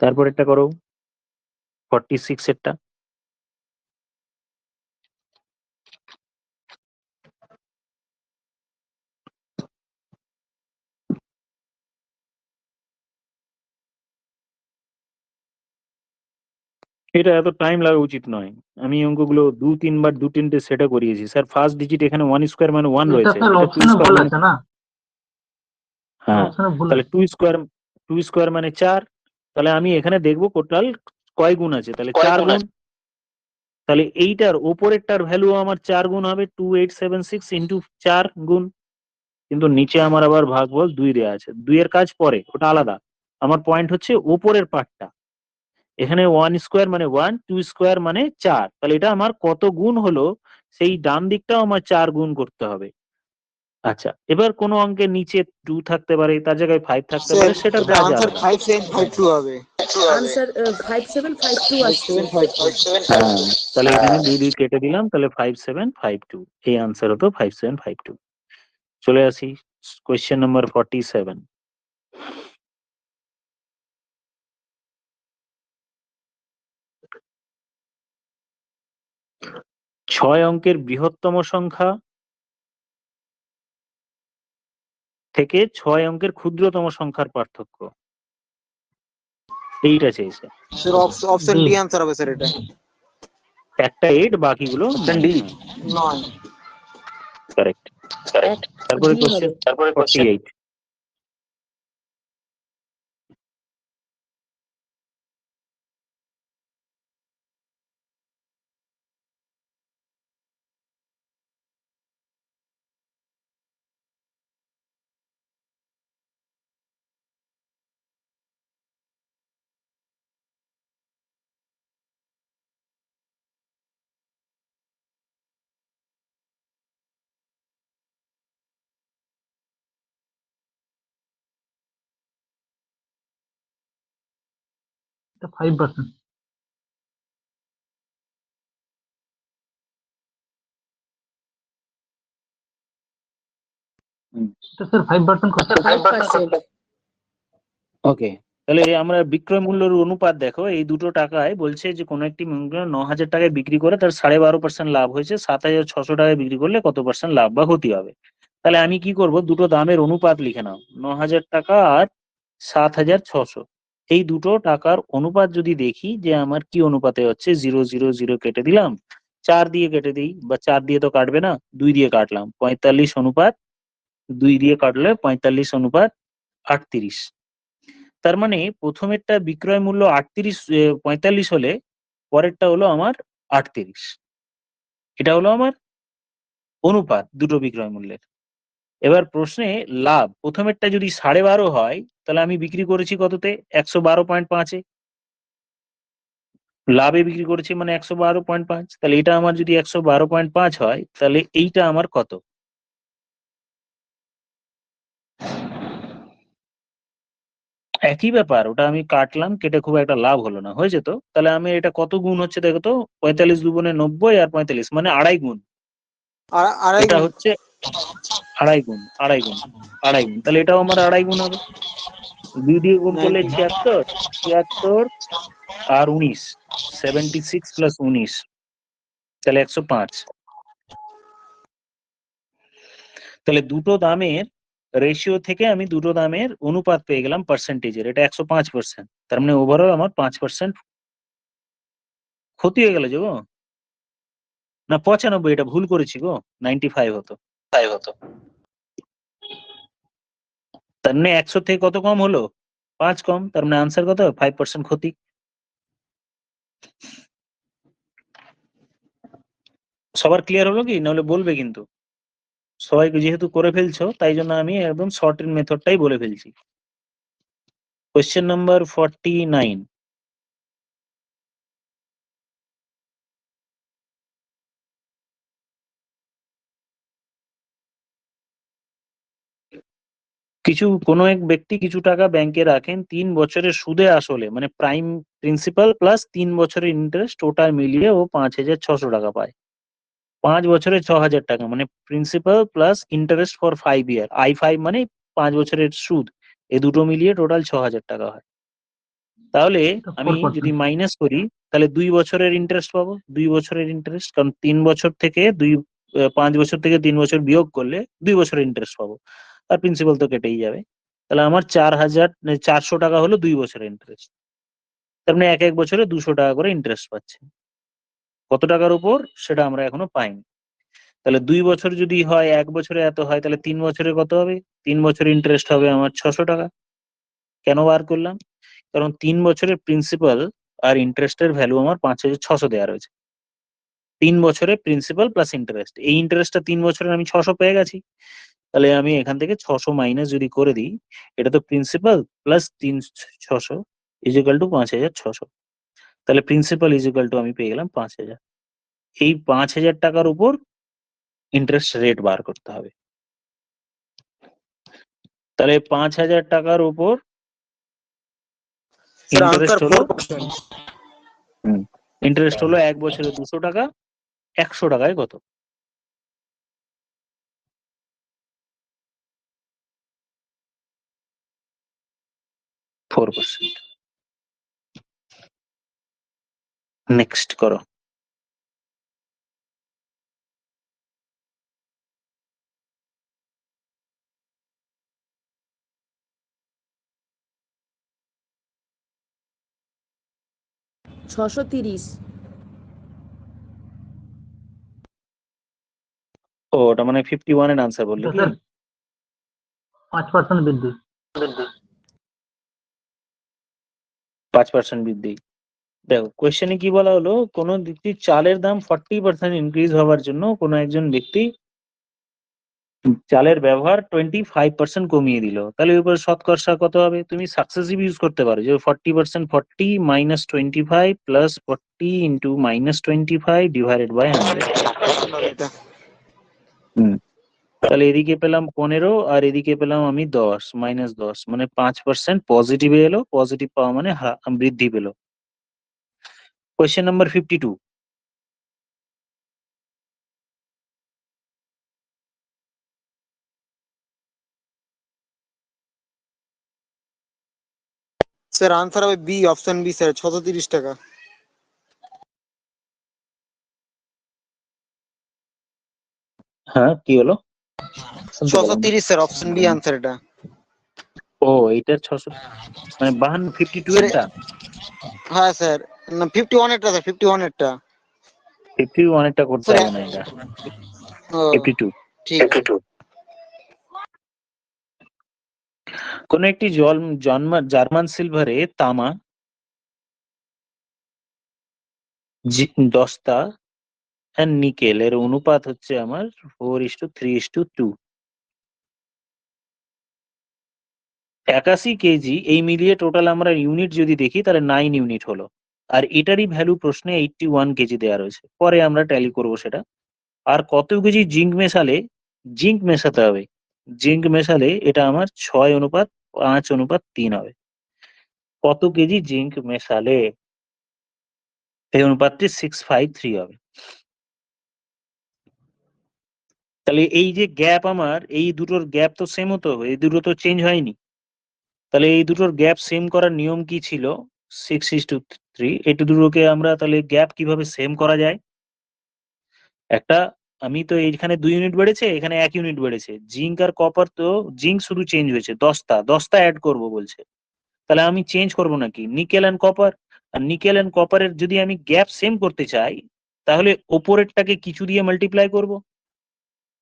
তারপর একটা করো 46 এরটা। এটা এত টাইম লাগা উচিত নয়। আমি অঙ্কগুলো 2-3 বার 2-3টে সেটে করিয়েছি স্যার। ফার্স্ট ডিজিট এখানে 1 স্কোয়ার মানে 1 রয়েছে, স্যার এটা 2 অপশনে স্কোয়ার ভুল মানে, আছে না? হ্যাঁ অপশনে ভুল তাহলে আছে। 2 স্কোয়ার মানে 4। তাহলে আমি এখানে দেখবো টোটাল কয় গুণ আছে, তাহলে 4 গুণ। তাহলে এইটার ওপরেরটার ভ্যালু আমার 4 গুণ হবে, 2876 ইন্টু 4 গুণ। কিন্তু নিচে আমার আবার ভাগফল 2 দেওয়া আছে, 2 এর কাজ পরে, ওটা আলাদা। আমার পয়েন্ট হচ্ছে ওপরের পার্টটা। এখানে 1 স্কোয়ার মানে 1, 2 স্কোয়ার মানে 4। তাহলে এটা আমার কত গুণ হলো, সেই ডান দিকটাও আমার 4 গুণ করতে হবে। আচ্ছা, এবার কোনো অঙ্কের নিচে 2 থাকতে পারে, তার জায়গায় 5 থাকতে স্যার পারে, সেটার এটা কাজ আনসার আলাদা। 5752 হবে। আনসার 5752 আসছে। 5752। হ্যাঁ, তাহলে এখানে 2 কেটে দিলাম, তাহলে 5752, এই আনসার হতো 5752। চলে আসি কোয়েশ্চেন নাম্বার 47। 6 অঙ্কের বৃহত্তম সংখ্যা থেকে 6 অঙ্কের ক্ষুদ্রতম সংখ্যার পার্থক্য, এইটা চেয়েছে। স্যার অপশন ডি আনসার হবে স্যার এটা। একটা 8, বাকিগুলো অপশন ডি। 9। কারেক্ট। তারপরে ডি কোশ্চেন হবে। 48। এটা 5%। এটা স্যার 5% করতে। 5%। ওকে, তাহলে আমরা বিক্রয় মূল্যের অনুপাত দেখো, এই দুটো টাকায় বলছে যে কোনো একটি মূল্য 9,000 টাকায় বিক্রি করে তার 12.5% লাভ হয়েছে, 7,600 টাকায় বিক্রি করলে কত পার্সেন্ট লাভ বা ক্ষতি হবে? তাহলে আমি কি করব, দুটো দামের অনুপাত লিখে নাও, 9,000 টাকা আর 7,600। এই দুটো টাকার অনুপাত যদি দেখি যে আমার কি অনুপাতে হচ্ছে, 0 0 0 কেটে দিলাম, 4 দিয়ে কেটে দিই, বা 4 দিয়ে তো কাটবে না, 2 দিয়ে কাটলাম, 45 অনুপাত 2 দিয়ে কাটলে 45 অনুপাত 38। তার মানে প্রথমেরটা বিক্রয় মূল্য 45 হলে পরেরটা হলো আমার 38। এটা হলো আমার অনুপাত দুটো বিক্রয় মূল্যের। এবার প্রশ্নে লাভ প্রথমেরটা যদি 12.5 হয় তাহলে আমি বিক্রি করেছি কততে 112.5-এ, লাভে বিক্রি করেছি মানে 112.5, তাহলে এটা আমার যদি 112.5 হয় তাহলে এইটা আমার কত? একই ব্যাপার, ওটা আমি কাটলাম, কেটে খুব একটা লাভ হলো না, হয়েছে তো? তাহলে আমি এটা কত গুণ হচ্ছে দেখো তো, 45 দুগুণে 90 আর 45 মানে আড়াই গুণ, আড়াই এটা গুণ। হচ্ছে আড়াই গুণ, আড়াই গুণ, আড়াই গুণ, তাহলে এটাও আমার আড়াই গুণ হবে। 2 দিয়ে গুণ করলে 76, 76 আর 19, 76 প্লাস 19, তাহলে 105। তাহলে দুটো দামের রেশিও থেকে আমি দুটো দামের অনুপাত পেয়ে গেলাম পার্সেন্টেজের, এটা 105%, তার মানে ওভারঅল আমার 5% ক্ষতি হয়ে গেল যে গো, না 95, এটা ভুল করেছি গো, 95 হতো। তার মানে 100 থেকে কত কম হলো? 5 কম, তার মানে আনসার কত? 5% ক্ষতি। সবার ক্লিয়ার হলো কি? নাহলে বলবে কিন্তু, সবাইকে যেহেতু করে ফেলছো তাই জন্য আমি একদম শর্টের মেথডটাই বলে ফেলছি। Question number 49। কোনো এক ব্যক্তি কিছু টাকা ব্যাংকে রাখেন 3 বছরের সুদে আসলে মানে প্রাইম প্রিন্সিপাল প্লাস 3 বছরের ইন্টারেস্ট টোটাল মিলিয়ে ও 5,600 টাকা পায়। 5 বছরে 6,000 টাকা মানে principal plus interest for 5 year, I5 মানে 5 বছরের সুদ, এ দুটো মিলিয়ে টোটাল 6,000 টাকা হয়। তাহলে এটা আমি 4%। যদি মাইনাস করি তাহলে 2 বছরের ইন্টারেস্ট পাবো, 2 বছরের ইন্টারেস্ট, কারণ 3 বছর থেকে 5 বছর থেকে 3 বছর বিয়োগ করলে 2 বছরের ইন্টারেস্ট পাবো, আর প্রিন্সিপাল তো কেটেই যাবে। তাহলে আমার 4,400 টাকা হলো 2 বছরের ইন্টারেস্ট, তার মানে এক বছরে 200 টাকা করে ইন্টারেস্ট পাচ্ছে। কত টাকার উপর সেটা আমরা এখনো পাইনি। তাহলে 2 বছর যদি হয়, 1 বছরে এত হয়, তাহলে 3 বছরে কত হবে? 3 বছরের ইন্টারেস্ট হবে আমার 600 টাকা। কেন বার করলাম? কারণ 3 বছরের প্রিন্সিপাল আর ইন্টারেস্টের ভ্যালু আমার 5,600 দেওয়া রয়েছে। 3 বছরে প্রিন্সিপাল প্লাস ইন্টারেস্ট, এই ইন্টারেস্টটা 3 বছরের আমি 600 পেয়ে গেছি। তাহলে আমি এখান থেকে 600 মাইনাস যদি করে দিই, এটা তো প্রিন্সিপাল প্লাস 600 ইজিক্যাল টু 5,600, তাহলে প্রিন্সিপাল ইজিক্যাল টু আমি পেয়ে গেলাম 5,000। এই 5,000 টাকার উপর ইন্টারেস্ট রেট বার করতে হবে। তাহলে 5,000 টাকার উপর স্যার ইন্টারেস্ট আনসার হলো 4%। ইন্টারেস্ট হলো 1 বছরে 200 টাকা, 100 টাকায় কত? %। নেক্সট করো। ছশো তিরিশ। ও, ওটা মানে 51 এর আনসার বললে এটা কি? স্যার 5% বৃদ্ধি। 5% বৃদ্ধি। দেখো কোয়েশ্চেনে কি বলা হলো, কোন ব্যক্তি চালের দাম 40% ইনক্রিজ হওয়ার জন্য কোন একজন ব্যক্তি চালের ব্যবহার 25% কমিয়ে দিল, তাহলে এর উপরে শতকরা কত হবে? তুমি সাকসেসিভ ইউজ করতে পারো যে 40% 40 minus 25 plus 40 into minus 25 divided by 100। তাহলে এদিকে পেলাম 15 আর এদিকে পেলাম আমি 10 মাইনাস 10 মানে 5% পজিটিভে এলো, পজিটিভ পাওয়া মানে বৃদ্ধি পেলো। Question number 52। স্যার আনসার হবে বি, অপশন বি স্যার, 630 টাকা। হ্যাঁ কি হলো? শুনতে পেলাম না। 630 স্যার, অপশন বি আনসার এটা। ও এইটার 600 মানে 52, 52 স্যার এরটা? হ্যাঁ স্যার, না 51 এরটা স্যার, 51 এরটা 51 এরটা করতে স্যার। হবে না, এটা ও 52। ঠিক। কোন একটি জার্মান সিলভারে তামা দস্তা আর নিকেল এর অনুপাত হচ্ছে আমার 4:3:2। 81 কেজি এই মিলিয়ে টোটাল আমরা ইউনিট যদি দেখি তাহলে 9 ইউনিট হলো, আর এটারই ভ্যালু প্রশ্নে 81 কেজি দেওয়া রয়েছে, পরে আমরা ট্যালি করব সেটা। আর কত কেজি জিঙ্ক মেশালে, জিঙ্ক মেশাতে হবে, জিঙ্ক মেশালে এটা আমার 6:5:3 হবে। কত কেজি জিঙ্ক মেশালে এই অনুপাতটি 653 হবে। তাহলে এই যে গ্যাপ আমার, এই দুটোর গ্যাপ তো সেম হতে হবে, এই দুটো তো চেঞ্জ হয়নি। তাহলে এই দুটোর গ্যাপ সেম করার নিয়ম কি ছিল? 6:3। এটা দুটোকে আমরা তাহলে গ্যাপ কিভাবে সেম করা যায়? একটা, আমি তো এইখানে 2 ইউনিট বেড়েছে, এখানে 1 ইউনিট বেড়েছে, জিঙ্ক আর কপার তো, জিঙ্ক শুধু চেঞ্জ হয়েছে 10টা অ্যাড করব বলছে। তাহলে আমি চেঞ্জ করব নাকি নিকেল অ্যান্ড কপার, আর নিকেল অ্যান্ড কপারের যদি আমি গ্যাপ সেম করতে চাই তাহলে ওপরেরটাকে কিছু দিয়ে মাল্টিপ্লাই করব,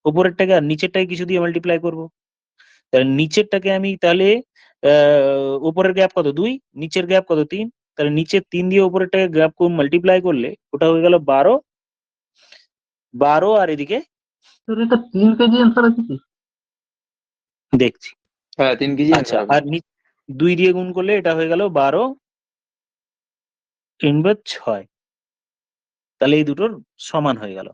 ওপরেরটাকে আর নিচেরটাকে কিছু দিয়ে মাল্টিপ্লাই করব। তাহলে নিচেরটাকে আমি তাহলে উপরের গ্যাপ কত 2, নিচের গ্যাপ কত 3, তাহলে নিচের 3 দিয়ে উপরেরটাকে গ্যাপ মাল্টিপ্লাই করলে ওটা হয়ে গেল 12 আর এদিকে স্যার এটা 3 কেজি অ্যান্সার আছে কি? দেখছি। হ্যাঁ 3 কেজি আচ্ছা, আর 2 দিয়ে গুণ করলে এটা হয়ে গেল 12 3/6, তাহলে এই দুটোর সমান হয়ে গেল।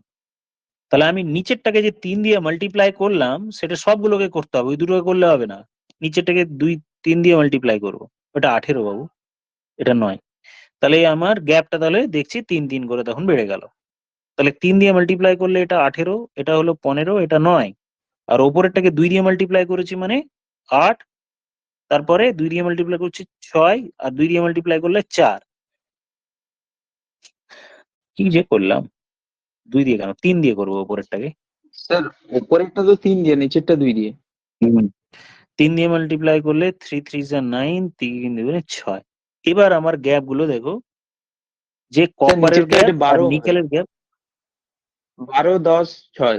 তাহলে আমি নিচেরটাকে যে 3 দিয়ে মাল্টিপ্লাই করলাম সেটা সবগুলোকে করতে হবে, ওই দুটোকে করলে হবে না। নিচেরটাকে 3 দিয়ে মাল্টিপ্লাই করবো, ওটা 18 বাবু, এটা 9। তাহলে আমার গ্যাপটা তাহলে দেখছি 3 করে তখন বেড়ে গেল। তাহলে 3 দিয়ে মাল্টিপ্লাই করলে এটা 18, এটা হলো 15, এটা 9, আর ওপরেরটাকে 2 দিয়ে মাল্টিপ্লাই করেছি মানে 8, তারপরে 2 দিয়ে মাল্টিপ্লাই করছি 6, আর 2 দিয়ে মাল্টিপ্লাই করলে 4। কি যে করলাম, 2 দিয়ে কেন 3 দিয়ে করবো ওপরেরটাকে। স্যার উপরেরটা তো 3 দিয়ে, নিচেরটা 2 দিয়ে। 3 দিয়ে মাল্টিপ্লাই করলে 3 3 যা 9, 3 2 6। এবার আমার গ্যাপ গুলো দেখো, যে কপারের নিচেরটা গ্যাপ এটা আর 12 হবে। নিকেলের গ্যাপ। 12 10 6।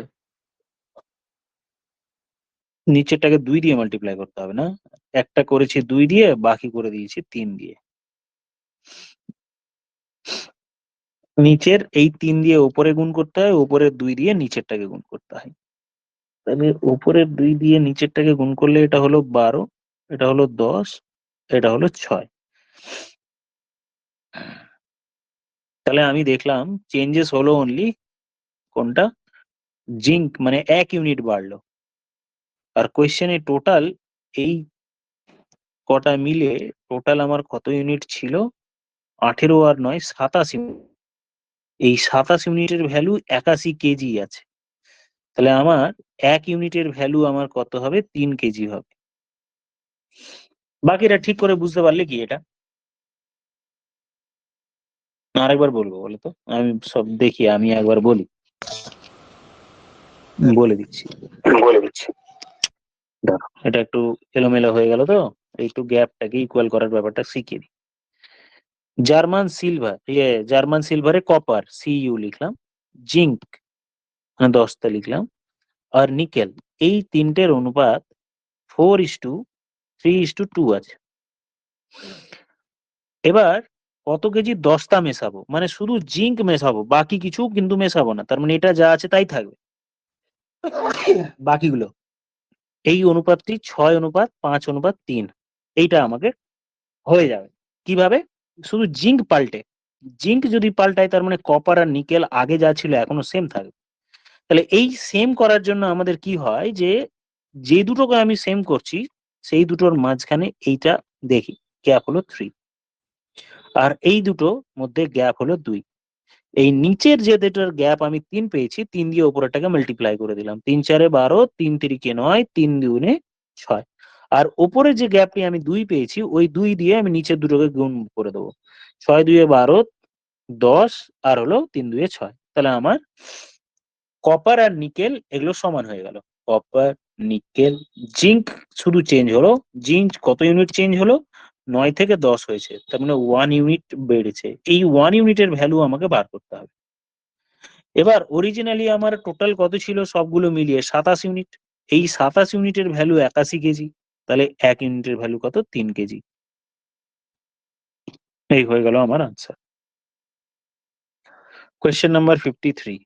নিচেরটাকে 2 দিয়ে মাল্টিপ্লাই করতে হবে না, একটা করেছি 2 দিয়ে, বাকি করে দিয়েছি 3 দিয়ে। নিচের এই 3 দিয়ে উপরে গুণ করতে হয়, উপরের 2 দিয়ে নিচেরটাকে গুণ করতে হয়। তাহলে উপরের 2 দিয়ে নিচেরটাকে গুণ করলে এটা হলো 12, এটা হলো 10, এটা হলো 6। তাহলে আমি দেখলাম চেঞ্জেস হলো অনলি কোনটা, জিঙ্ক, মানে 1 ইউনিট বাড়লো। আর কোয়েশ্চেনে টোটাল এই কটা মিলে টোটাল আমার কত ইউনিট ছিল? 18 আর 9 27 ইউনিট। এই 27 ইউনিটের ভ্যালু 81 কেজি আছে। তাহলে আমার 1 ইউনিটের ভ্যালু আমার কত হবে? 3 কেজি হবে। বাকিটা ঠিক করে বুঝতে পারলে কি এটা? আরেকবার বলবো বলো তো, আমি সব দেখি, আমি একবার বলি, বলে দিচ্ছি। ধরো এটা একটু এলোমেলো হয়ে গেল, তো একটু গ্যাপটাকে ইকুয়াল করার ব্যাপারটা শিখিয়ে দিই। জার্মান সিলভারে কপার Cu লিখলাম, জিঙ্ক 10টা লিখলাম, আর নিকেল, এই তিনটের অনুপাত 4:3:2 আছে। এবার কত কেজি 10টা মেশাবো, মানে শুধু জিঙ্ক মেশাবো, বাকি কিছু কিন্তু মেশাবো না, তার মানে এটা যা আছে তাই থাকবে, বাকিগুলো এই অনুপাতটি 6:5:3, এইটা আমাকে হয়ে যাবে। কিভাবে? শুধু জিঙ্ক পাল্টে, জিঙ্ক যদি পাল্টায় তার মানে কপার আর নিকেল আগে যা ছিল এখনো সেম থাকবে। তাহলে এই সেম করার জন্য আমাদের কি হয়, যে দুটোকে আমি সেম করছি সেই দুটোর মাঝখানে এইটা দেখি, গ্যাপ হলো 3, আর এই দুটো মধ্যে গ্যাপ হলো 2। এই নিচের যে দুটোর গ্যাপ আমি 3 পেয়েছি, 3 দিয়ে ওপরেরটাকে মাল্টিপ্লাই করে দিলাম, 3 4 12, 3 3 9, 3 2 6। আর ওপরে যে গ্যাপটি আমি 2 পেয়েছি, ওই 2 দিয়ে আমি নিচের দুটোকে গুণ করে দেবো, 6 2 12, 10, আর হলো 3 2 6। তাহলে আমার কপার আর নিকেল এগুলো সমান হয়ে গেল। কপার, নিকেল, জিঙ্ক শুধু চেঞ্জ হলো, জিঙ্ক কত ইউনিট চেঞ্জ হলো, 9 থেকে 10 হয়েছে, তার মানে 1 ইউনিট বেড়েছে। এই 1 ইউনিটের ভ্যালু আমাকে বার করতে হবে। এবার অরিজিনালি আমার টোটাল কত ছিল সবগুলো মিলিয়ে 27 ইউনিট, এই 27 ইউনিটের ভ্যালু 81 কেজি, তাহলে 1 ইউনিটের ভ্যালু কত? 3 কেজি। এই হয়ে গেল আমার আনসার। Question number 53।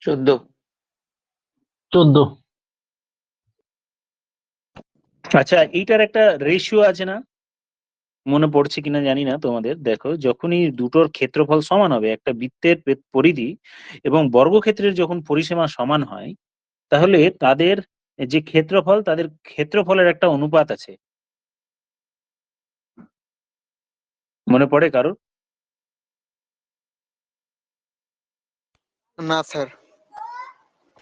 14। 14। আচ্ছা, এইটার একটা রেশিও আছে না, মনে পড়ছে কিনা জানি না তোমাদের। দেখো, যখনই দুটোর ক্ষেত্রফল সমান হবে, একটা বৃত্তের পরিধি এবং বর্গক্ষেত্রের যখন পরিসীমা সমান হয়, তাহলে তাদের যে ক্ষেত্রফল, তাদের ক্ষেত্রফলের একটা অনুপাত আছে। মনে পড়ে কারো? না স্যার।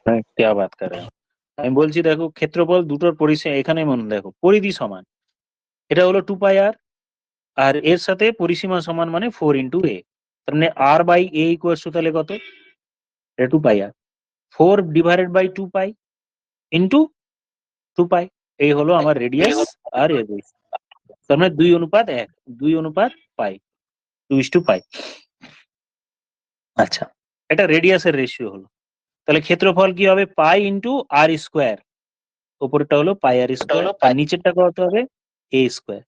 হ্যাঁ, क्या बात कर रहे हो? আমি বলছি দেখো, ক্ষেত্রফল দুটোর পরিসীমা এখানে মনে দেখো, পরিধি সমান, এটা হলো 2πr, আর এর সাথে পরিসীমা সমান মানে 4 × a। তার মানে r/a ইকুয়ালস টু তাহলে কত? এটা 2πr, 4/2π ইন্টু 2π। এই হলো আমার রেডিয়াস আর এর বেস। তার মানে 2:1, 2:π, 2:π। আচ্ছা, এটা রেডিয়াসের রেশিও হলো। তাহলে ক্ষেত্রফল কি হবে? পাই ইন্টু আর স্কোয়ার। উপরেরটা হলো পাই আর স্কোয়ার, আর নিচেরটা কত হবে? এ স্কোয়ার।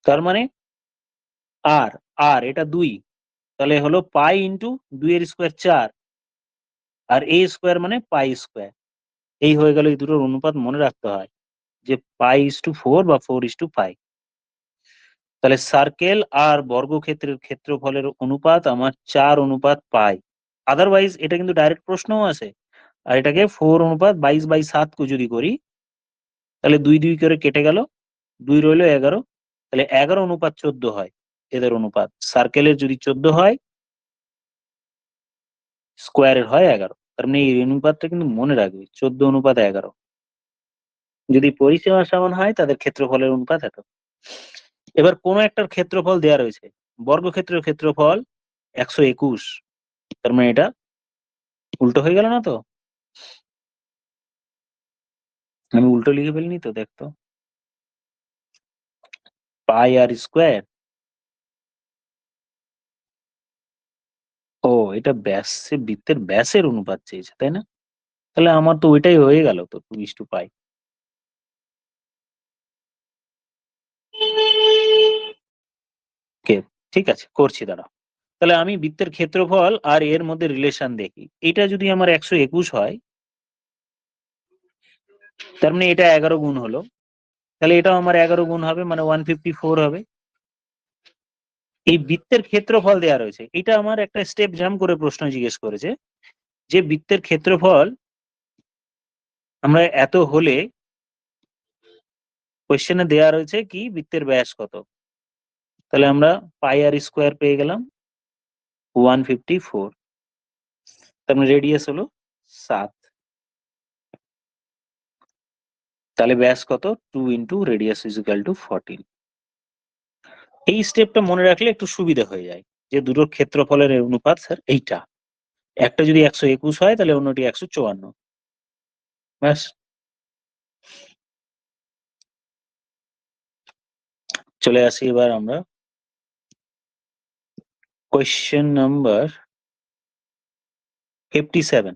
তার মানে আর আর এটা 2, তাহলে হলো পাই ইন্টু 2 এর স্কোয়ার 4, আর এ স্কোয়ার মানে পাই স্কোয়ার। এই হয়ে গেল এই দুটোর অনুপাত। মনে রাখতে হয় যে π/4 বা 4:π। তাহলে সার্কেল আর বর্গক্ষেত্রের ক্ষেত্রফলের অনুপাত আমার 4:π। আদারওয়াইজ এটা কিন্তু ডাইরেক্ট প্রশ্নও আছে। আর এটাকে 4:22/7 যদি করি, তাহলে 2 করে কেটে গেল, 2 রইল 11, তাহলে 11:14 হয় এদের অনুপাত। সার্কেলের যদি 14 হয়, স্কোয়ারের হয় 11। তার মানে এই অনুপাতটা কিন্তু মনে রাখবে, 14:11। যদি পরিসীমা সমান হয়, তাদের ক্ষেত্রফলের অনুপাত এত। এবার কোনো একটার ক্ষেত্রফল দেয়া রয়েছে, বর্গক্ষেত্রের ক্ষেত্রফল 121, তার মানে এটা উল্টো হয়ে গেল না তো? আমি উল্টো লিখে ফেলিনি তো? দেখতো, পাই আর স্কোয়ার। ও, এটা ব্যাস, বৃত্তের ব্যাসের অনুপাত চেয়েছে, তাই না? তাহলে আমার তো ওইটাই হয়ে গেল তো, 2:π। ওকে, ঠিক আছে, করছি দাঁড়াও। তাহলে আমি বৃত্তের ক্ষেত্রফল আর এর মধ্যে রিলেশন দেখি। এটা যদি আমার 121 হয়, তার মানে এটা 11 গুণ হলো, তাহলে এটাও আমার 11 গুণ হবে, মানে 154 হবে। এই বৃত্তের ক্ষেত্রফল দেয়া রয়েছে, এটা আমার একটা স্টেপ জাম্প করে প্রশ্ন জিজ্ঞেস করেছে যে বৃত্তের ক্ষেত্রফল আমরা এত হলে, কোয়েশ্চেনে দেয়া রয়েছে কি বৃত্তের ব্যাস কত। তাহলে আমরা পাই আর স্কোয়ার পেয়ে গেলাম 154, তার মানে রেডিয়াস হলো 7। তাহলে ব্যাস কত? 2 × রেডিয়াস = 14। এই স্টেপটা মনে রাখলে একটু সুবিধা হয়ে যায় যে দুটোর ক্ষেত্রফলের অনুপাত স্যার এইটা। একটা যদি 121 হয়, তাহলে অন্যটি 154। ব্যাস। চলে আসি এবার আমরা কোয়েশ্চেন নাম্বার 57।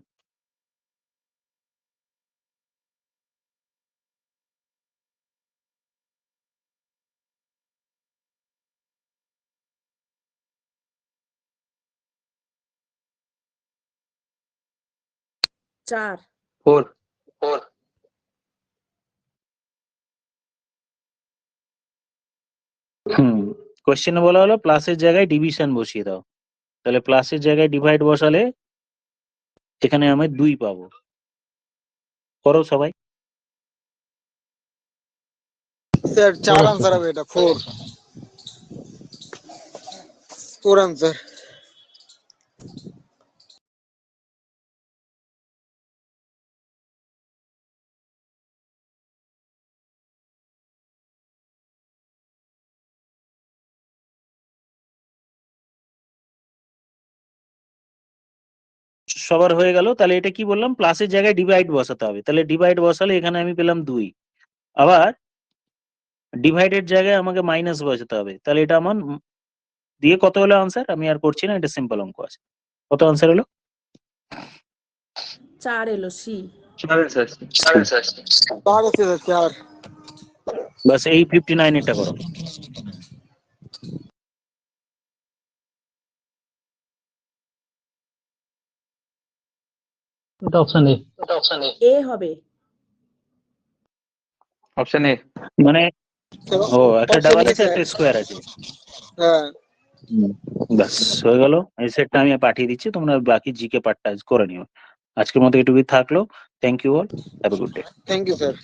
চার। 4। কোয়েশ্চেনে বলা হলো প্লাসের জায়গায় ডিভিশন বসিয়ে দাও। তাহলে প্লাসের জায়গায় ডিভাইড বসালে এখানে আমি 2 পাবো। করো সবাই। স্যার 4 আনসার হবে, এটা 4 আনসার। সবার হয়ে গেল। তাহলে এটা কি বললাম? প্লাসের জায়গায় ডিভাইড বসাতে হবে। তাহলে ডিভাইড বসালে এখানে আমি পেলাম 2। আবার ডিভাইডের জায়গায় আমাকে মাইনাস বসাতে হবে। তাহলে এটা আমার দিয়ে কত হলো আনসার? আমি আর করছি না, এটা সিম্পল অঙ্ক আছে। কত আনসার হলো? 4 এলো সি। 4 স্যার। 4 আছে স্যার, 4। বাস, এই 59 এটা করো। এটা অপশন এ। এ হবে। Option A. মানে ও একটা Option ডাবল A, আছে sir. একটা স্কোয়ার আছে। হ্যাঁ ব্যাস হয়ে গেল, এই সেটটা আমি পাঠিয়ে দিচ্ছি, তোমরা বাকি জিকে পার্টটা করে নিও। আজকের মতো এটুকুই থাকলো। Thank you all, have a good day. Thank you sir.